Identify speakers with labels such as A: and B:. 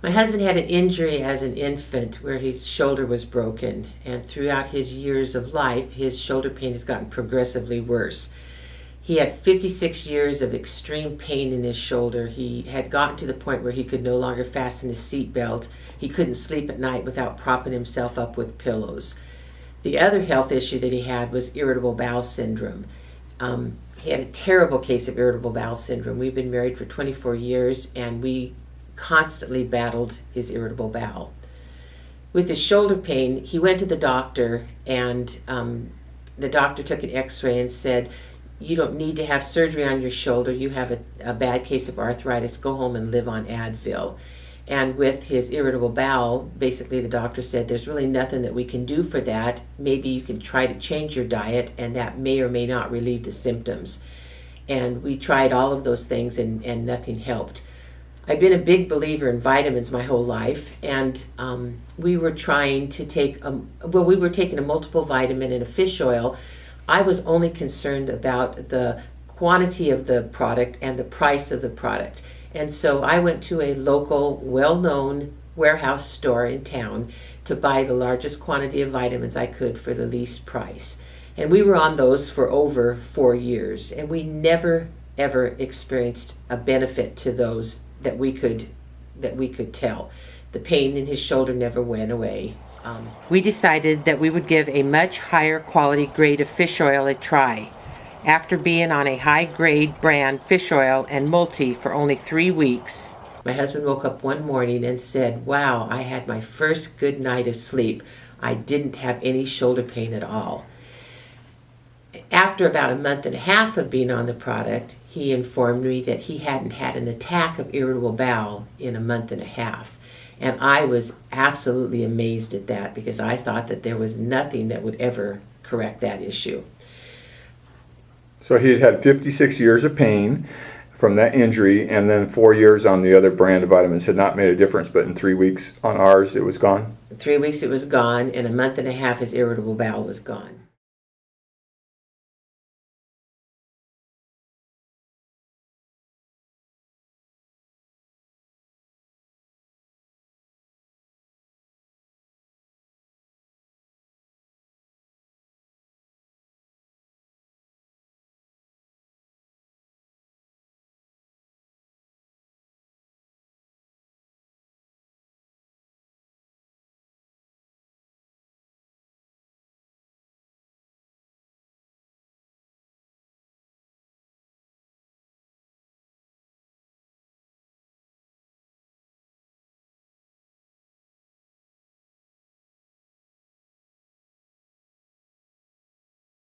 A: My husband had an injury as an infant where his shoulder was broken, and throughout his years of life, his shoulder pain has gotten progressively worse. He had 56 years of extreme pain in his shoulder. He had gotten to the point where he could no longer fasten his seatbelt. He couldn't sleep at night without propping himself up with pillows. The other health issue that he had was irritable bowel syndrome. He had a terrible case of irritable bowel syndrome. We've been married for 24 years, and we constantly battled his irritable bowel. With his shoulder pain, he went to the doctor, and the doctor took an x-ray and said, "You don't need to have surgery on your shoulder. You have a bad case of arthritis. Go home and live on Advil." And with his irritable bowel, basically the doctor said, "There's really nothing that we can do for that. Maybe you can try to change your diet, and that may or may not relieve the symptoms." And we tried all of those things, and nothing helped. I've been a big believer in vitamins my whole life, and we were trying to take, we were taking a multiple vitamin and a fish oil. I was only concerned about the quantity of the product and the price of the product. And so I went to a local, well-known warehouse store in town to buy the largest quantity of vitamins I could for the least price. And we were on those for over 4 years, and we never, ever experienced a benefit to those that we could tell. The pain in his shoulder never went away. We decided that we would give a much higher quality grade of fish oil a try. After being on a high grade brand fish oil and multi for only 3 weeks, my husband woke up one morning and said, "Wow, I had my first good night of sleep. I didn't have any shoulder pain at all." After about a month and a half of being on the product, he informed me that he hadn't had an attack of irritable bowel in a month and a half. And I was absolutely amazed at that, because I thought that there was nothing that would ever correct that issue.
B: So he had 56 years of pain from that injury, and then 4 years on the other brand of vitamins had not made a difference, but in 3 weeks on ours it was gone?
A: In 3 weeks it was gone, and a month and a half his irritable bowel was gone.